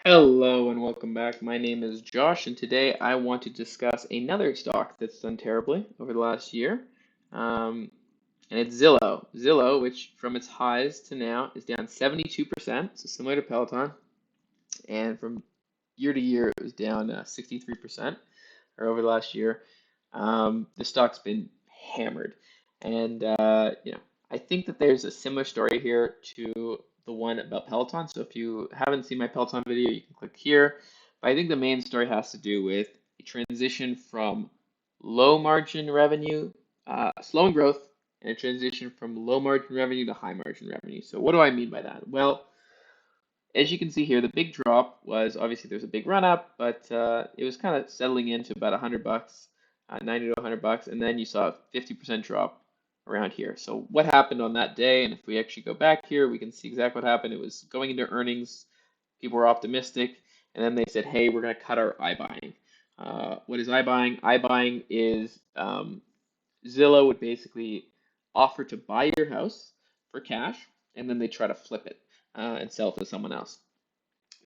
Hello and welcome back. My name is Josh, and today I want to discuss another stock that's done terribly over the last year. Um, and it's Zillow. Zillow, which from its highs to now is down 72%, so similar to Peloton. And from year to year, it was down 63%, or over the last year. The stock's been hammered. And, I think that there's a similar story here to the one about Peloton. So if you haven't seen my Peloton video, you can click here. But I think the main story has to do with a transition from low margin revenue, slowing growth, and a transition from low margin revenue to high margin revenue. So what do I mean by that? Well, as you can see here, the big drop was obviously there's a big run up, but it was kind of settling into about $100, 90 to $100, and then you saw a 50% drop around here. So what happened on that day? And if we actually go back here, we can see exactly what happened. It was going into earnings, people were optimistic, and then they said, "Hey, we're going to cut our iBuying." What is iBuying? iBuying is Zillow would basically offer to buy your house for cash, and then they try to flip it and sell it to someone else.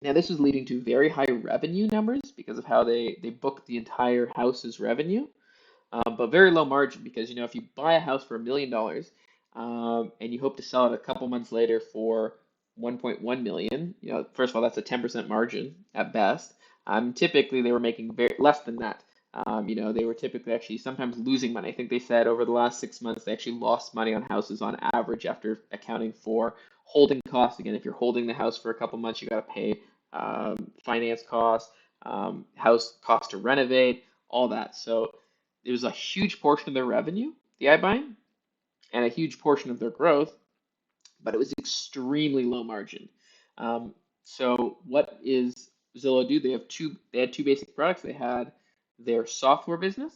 Now, this was leading to very high revenue numbers because of how they book the entire house's revenue, but very low margin because, if you buy a house for $1 million and you hope to sell it a couple months later for 1.1 million, first of all, that's a 10% margin at best. Typically, they were making very less than that. They were typically actually sometimes losing money. I think they said over the last 6 months they actually lost money on houses on average after accounting for holding costs. Again, if you're holding the house for a couple months, you got to pay finance costs, house cost to renovate, all that. So it was a huge portion of their revenue, the iBuying, and a huge portion of their growth, but it was extremely low margin. So what is Zillow do? They had two basic products. They had their software business,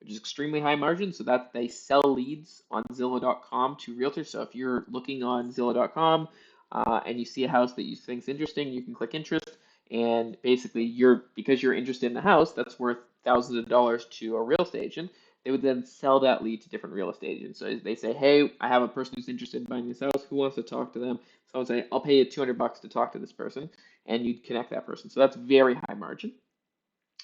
which is extremely high margin, so that they sell leads on Zillow.com to realtors. So if you're looking on Zillow.com and you see a house that you think is interesting, you can click interest, and basically because you're interested in the house that's worth thousands of dollars to a real estate agent, they would then sell that lead to different real estate agents. So they say, "Hey, I have a person who's interested in buying this house. Who wants to talk to them?" So I would say, "I'll pay you $200 to talk to this person," and you'd connect that person. So that's very high margin.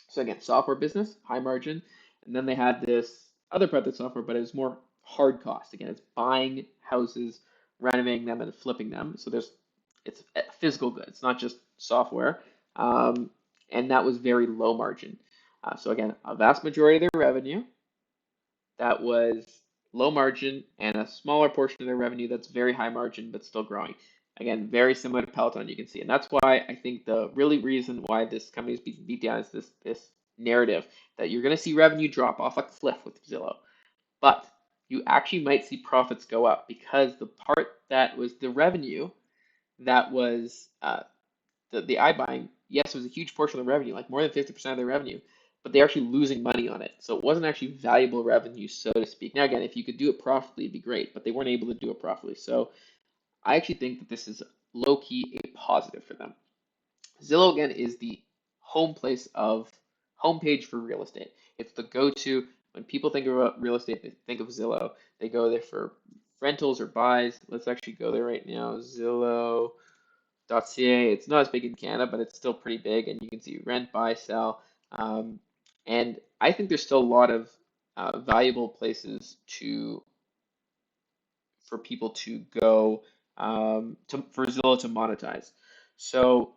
So again, software business, high margin. And then they had this other part of the software, but it was more hard cost. Again, it's buying houses, renovating them, and flipping them. So it's a physical good. It's not just software. And that was very low margin. So again, a vast majority of their revenue that was low margin and a smaller portion of their revenue that's very high margin but still growing. Again, very similar to Peloton, you can see. And that's why I think the really reason why this company is beat down is this narrative that you're going to see revenue drop off a cliff with Zillow. But you actually might see profits go up because the part that was the revenue that was the iBuying, yes, it was a huge portion of the revenue, like more than 50% of their revenue, but they're actually losing money on it. So it wasn't actually valuable revenue, so to speak. Now, again, if you could do it profitably, it'd be great, but they weren't able to do it profitably. So I actually think that this is low key a positive for them. Zillow, again, is the homepage for real estate. It's the go-to. When people think about real estate, they think of Zillow. They go there for rentals or buys. Let's actually go there right now. Zillow. .ca. It's not as big in Canada, but it's still pretty big, and you can see rent, buy, sell. And I think there's still a lot of valuable places for people to go for Zillow to monetize. So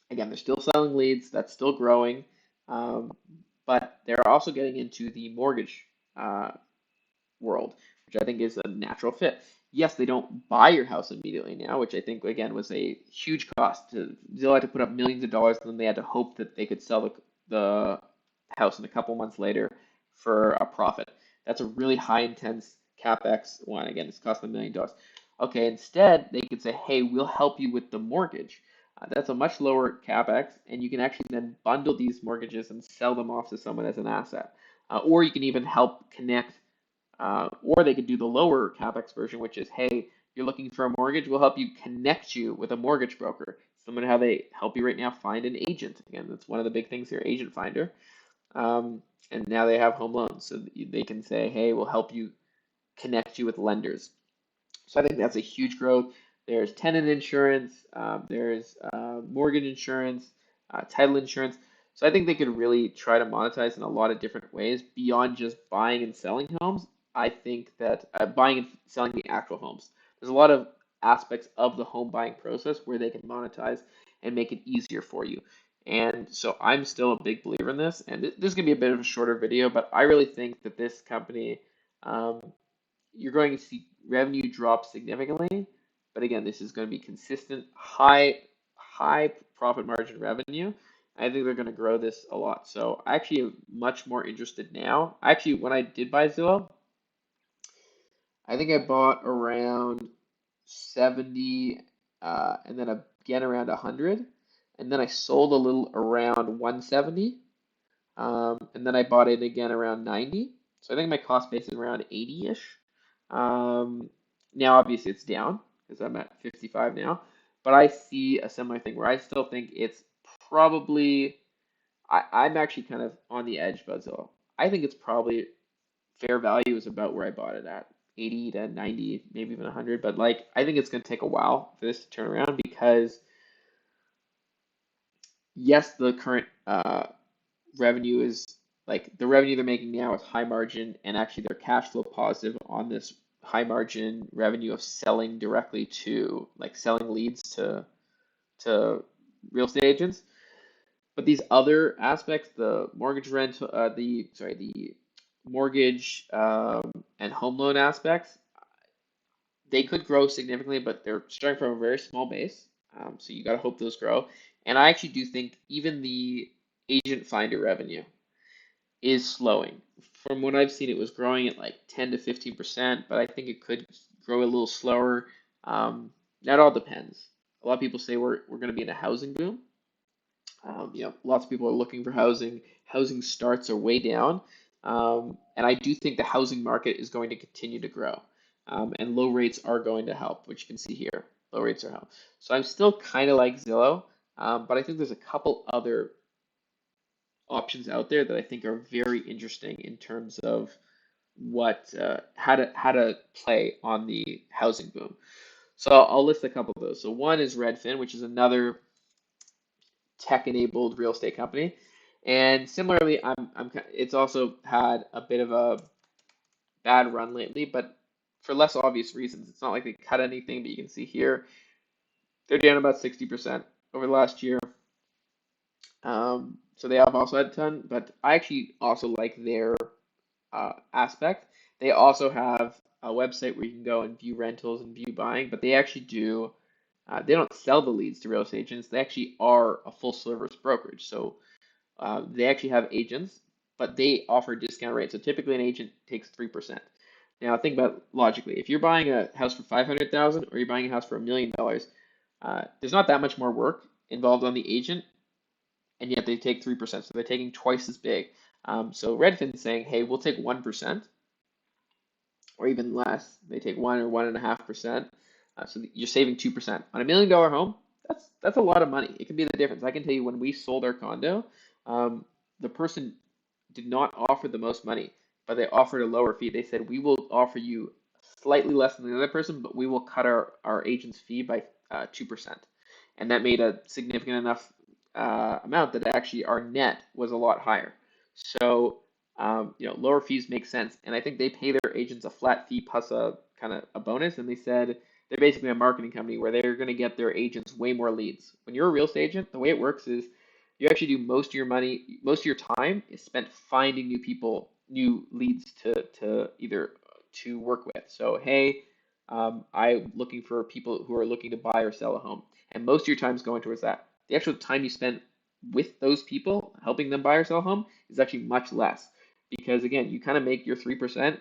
again, they're still selling leads. That's still growing, but they're also getting into the mortgage world, which I think is a natural fit. Yes, they don't buy your house immediately now, which I think again was a huge cost. Zillow had to put up millions of dollars, and then they had to hope that they could sell the house in a couple months later for a profit. That's a really high intense capex one. Again, it's costing $1 million. Okay, instead they could say, "Hey, we'll help you with the mortgage." That's a much lower capex, and you can actually then bundle these mortgages and sell them off to someone as an asset. Or you can even help connect or they could do the lower capex version, which is, "Hey, you're looking for a mortgage, we'll help you connect you with a mortgage broker." Similar to how they help you right now find an agent. Again, that's one of the big things here, agent finder. And now they have home loans, so they can say, "Hey, we'll help you connect you with lenders." So I think that's a huge growth. there's tenant insurance, there's mortgage insurance, title insurance. So I think they could really try to monetize in a lot of different ways beyond just buying and selling homes. I think that buying and selling the actual homes. There's a lot of aspects of the home buying process where they can monetize and make it easier for you. And so I'm still a big believer in this. And this is going to be a bit of a shorter video, but I really think that this company, um, you're going to see revenue drop significantly. But again, this is going to be consistent, high profit margin revenue. I think they're going to grow this a lot. So I actually am much more interested now. Actually, when I did buy Zillow, I think I bought around 70, and then again around 100, and then I sold a little around 170, and then I bought it again around 90. So I think my cost base is around 80-ish. Um, Now, obviously, it's down because I'm at 55 now, but I see a similar thing where I still think it's probably, I'm actually kind of on the edge about Zillow. I think it's probably fair value is about where I bought it at, 80 to 90, maybe even 100. But like, I think it's going to take a while for this to turn around because, yes, the current revenue is like the revenue they're making now is high margin, and actually they're cash flow positive on this high margin revenue of selling directly to like selling leads to real estate agents. But these other aspects, the mortgage rent, the mortgage and home loan aspects, they could grow significantly, but they're starting from a very small base. So you got to hope those grow. And I actually do think even the agent finder revenue is slowing. From what I've seen, it was growing at like 10 to 15%, but I think it could grow a little slower. That all depends. A lot of people say we're going to be in a housing boom. Lots of people are looking for housing. Housing starts are way down. And I do think the housing market is going to continue to grow. And low rates are going to help, which you can see here. Low rates are help. So I'm still kind of like Zillow, but I think there's a couple other options out there that I think are very interesting in terms of what how to play on the housing boom. So I'll list a couple of those. So one is Redfin, which is another tech-enabled real estate company. And similarly, it's also had a bit of a bad run lately, but for less obvious reasons. It's not like they cut anything, but you can see here they're down about 60% over the last year. So they have also had a ton, but I actually also like their aspect. They also have a website where you can go and view rentals and view buying, but they actually do. They don't sell the leads to real estate agents. They actually are a full service brokerage. So they actually have agents, but they offer discount rates. So typically an agent takes 3%. Now think about logically. If you're buying a house for 500,000 or you're buying a house for $1 million, there's not that much more work involved on the agent, and yet they take 3%. So they're taking twice as big. So Redfin's saying, hey, we'll take 1% or even less. They take 1 or 1.5%. So you're saving 2% on $1 million home. That's a lot of money. It can be the difference. I can tell you when we sold our condo, the person did not offer the most money, but they offered a lower fee. They said we will offer you slightly less than the other person, but we will cut our agent's fee by 2%, and that made a significant enough amount that actually our net was a lot higher. So lower fees make sense, and I think they pay their agents a flat fee plus a kind of a bonus. And they said they're basically a marketing company where they're going to get their agents way more leads. When you're a real estate agent, the way it works is you actually do most of your money, most of your time is spent finding new people, new leads to either to work with. So hey, I'm looking for people who are looking to buy or sell a home, and most of your time is going towards that. The actual time you spend with those people, helping them buy or sell a home, is actually much less because again, you kind of make your 3%.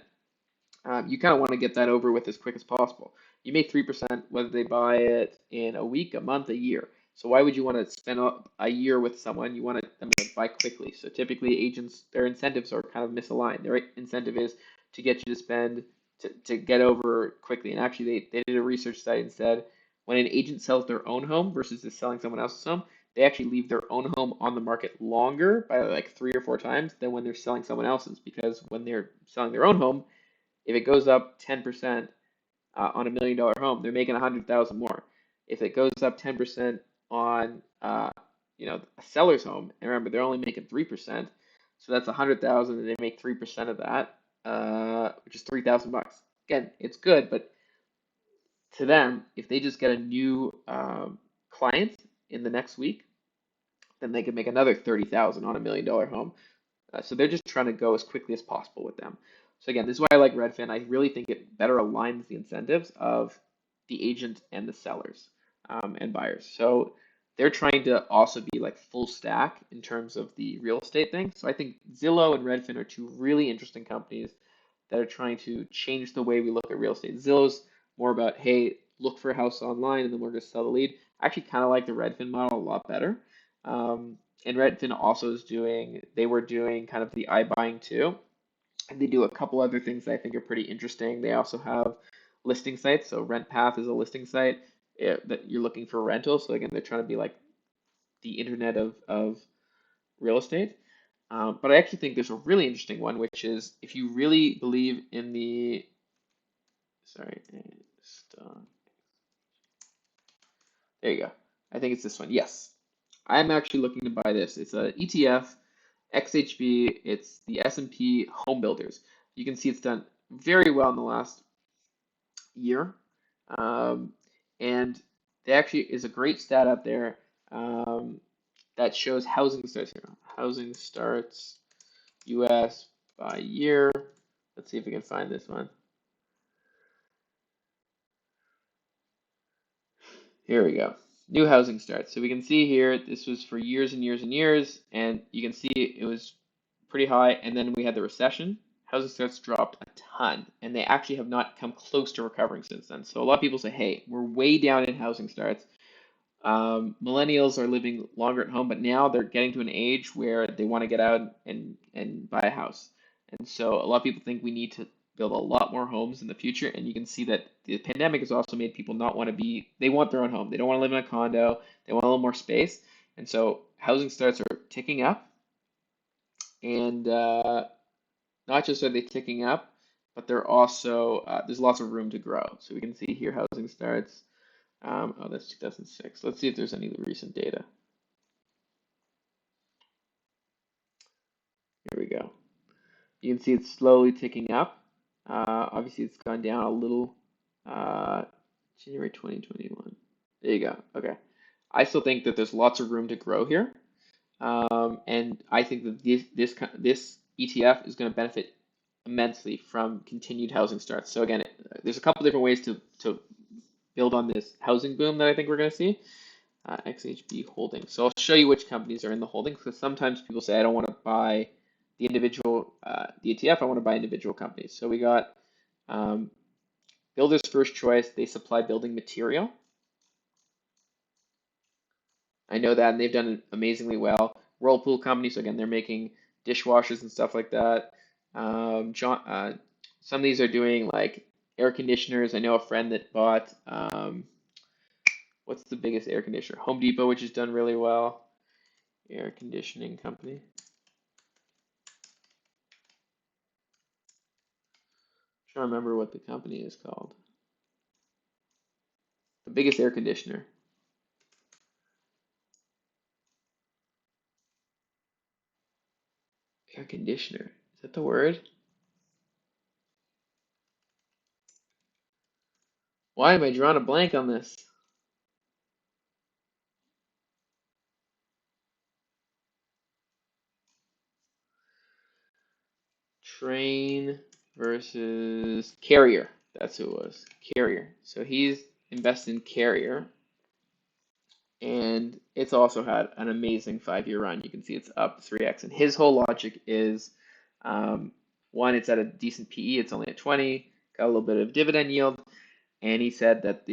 You kind of want to get that over with as quick as possible. You make 3% whether they buy it in a week, a month, a year. So why would you want to spend a year with someone? You want them to buy quickly. So typically agents, their incentives are kind of misaligned. Their incentive is to get you to spend to get over quickly. And actually they did a research study and said when an agent sells their own home versus just selling someone else's home, they actually leave their own home on the market longer by like 3 or 4 times than when they're selling someone else's, because when they're selling their own home, if it goes up 10%, on $1 million home, they're making 100,000 more. If it goes up 10% on a seller's home, and remember they're only making 3%, so that's 100,000, and they make 3% of that, which is $3,000. Again, it's good, but to them, if they just get a new client in the next week, then they can make another 30,000 on $1 million home. So they're just trying to go as quickly as possible with them. So again, this is why I like Redfin. I really think it better aligns the incentives of the agent and the sellers and buyers. So they're trying to also be like full stack in terms of the real estate thing. So I think Zillow and Redfin are two really interesting companies that are trying to change the way we look at real estate. Zillow's more about, hey, look for a house online and then we're going to sell the lead. I actually kind of like the Redfin model a lot better. And Redfin also they were doing kind of the iBuying too. And they do a couple other things that I think are pretty interesting. They also have listing sites. So RentPath is a listing site that you're looking for rental. So again, they're trying to be like the internet of real estate. But I actually think there's a really interesting one, which is if you really believe in sorry, there you go. I think it's this one. Yes, I'm actually looking to buy this. It's a ETF, XHB. It's the S&P Home Builders. You can see it's done very well in the last year, um, and there actually is a great stat out there that shows housing starts here. Housing starts U.S. by year. Let's see if we can find this one. Here we go. New housing starts. So we can see here, this was for years and years and years, and you can see it was pretty high, and then we had the recession. Housing starts dropped a ton, and they actually have not come close to recovering since then. So a lot of people say, hey, we're way down in housing starts. Millennials are living longer at home, but now they're getting to an age where they want to get out and buy a house. And so a lot of people think we need to build a lot more homes in the future. And you can see that the pandemic has also made people not want to they want their own home. They don't want to live in a condo. They want a little more space. And so housing starts are ticking up. And not just are they ticking up, but they're also, there's lots of room to grow. So we can see here housing starts. Oh, that's 2006. Let's see if there's any recent data. Here we go. You can see it's slowly ticking up. Obviously, it's gone down a little. January 2021. There you go. Okay. I still think that there's lots of room to grow here. And I think that this ETF is going to benefit immensely from continued housing starts. So again, there's a couple different ways to build on this housing boom that I think we're going to see. XHB Holdings. So I'll show you which companies are in the holdings because sometimes people say I don't want to buy the individual, the ETF, I want to buy individual companies. So we got Builder's First Choice. They supply building material. I know that, and they've done amazingly well. Whirlpool company, so again, they're making dishwashers and stuff like that. Some of these are doing like air conditioners. I know a friend that bought, what's the biggest air conditioner? Home Depot, which has done really well. Air conditioning company. I'm trying to remember what the company is called. The biggest air conditioner. Air conditioner. Is that the word? Why am I drawing a blank on this? Train versus Carrier. That's who it was. Carrier. So he's invested in Carrier, and it's also had an amazing 5-year run. You can see it's up 3x. And his whole logic is one, it's at a decent PE, it's only at 20, got a little bit of dividend yield. And he said that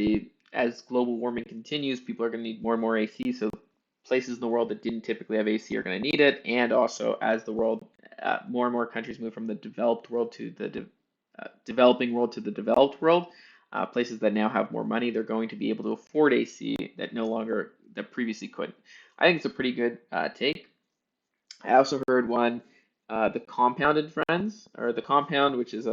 as global warming continues, people are going to need more and more AC. So places in the world that didn't typically have AC are going to need it. And also, as the world, more and more countries move from the developed world to the developing world to the developed world, places that now have more money, they're going to be able to afford AC that previously couldn't. I think it's a pretty good take. I also heard one, the Compounded Friends, or the Compound, which is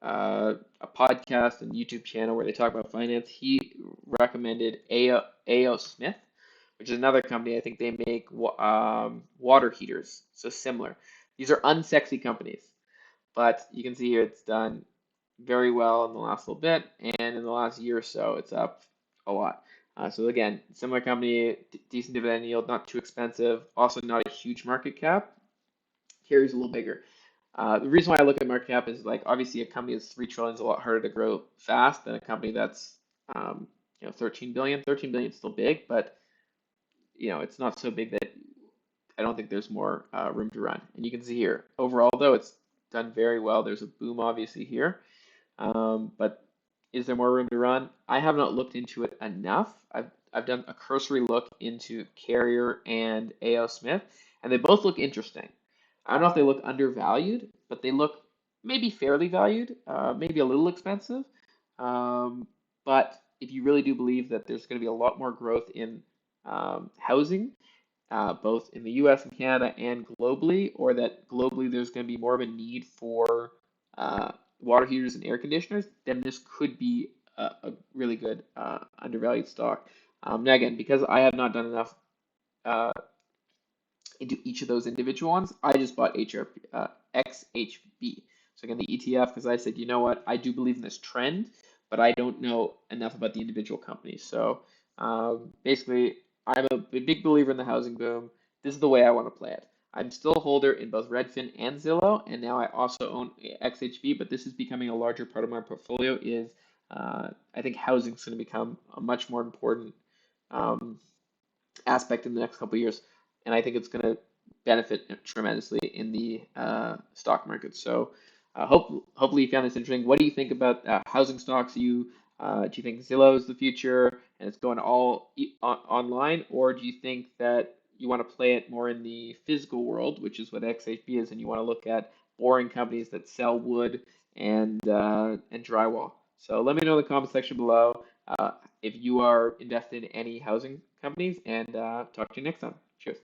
a podcast and YouTube channel where they talk about finance. He recommended A.O. Smith, which is another company. I think they make water heaters, so similar. These are unsexy companies, but you can see here it's done very well in the last little bit, and in the last year or so, it's up a lot. So again, similar company, decent dividend yield, not too expensive, also not a huge market cap. Carries a little bigger. The reason why I look at market cap is like obviously a company that's 3 trillion is a lot harder to grow fast than a company that's 13 billion. 13 billion is still big, but it's not so big that I don't think there's more room to run. And you can see here overall though it's done very well. There's a boom obviously here, but is there more room to run? I have not looked into it enough. I've done a cursory look into Carrier and A.O. Smith, and they both look interesting. I don't know if they look undervalued, but they look maybe fairly valued, maybe a little expensive. But if you really do believe that there's going to be a lot more growth in housing, both in the US and Canada and globally, or that globally there's going to be more of a need for water heaters and air conditioners, then this could be a really good undervalued stock. Now, again, because I have not done enough uh, into each of those individual ones, I just bought XHB. So again, the ETF, because I said, you know what, I do believe in this trend, but I don't know enough about the individual companies. So basically, I'm a big believer in the housing boom. This is the way I want to play it. I'm still a holder in both Redfin and Zillow, and now I also own XHB, but this is becoming a larger part of my portfolio. I think housing is going to become a much more important um, aspect in the next couple of years, and I think it's going to benefit tremendously in the stock market. So, hopefully you found this interesting. What do you think about housing stocks? Do you think Zillow is the future and it's going all online, or do you think that you want to play it more in the physical world, which is what XHB is, and you want to look at boring companies that sell wood and drywall? So let me know in the comment section below if you are invested in any housing companies, and talk to you next time. Cheers.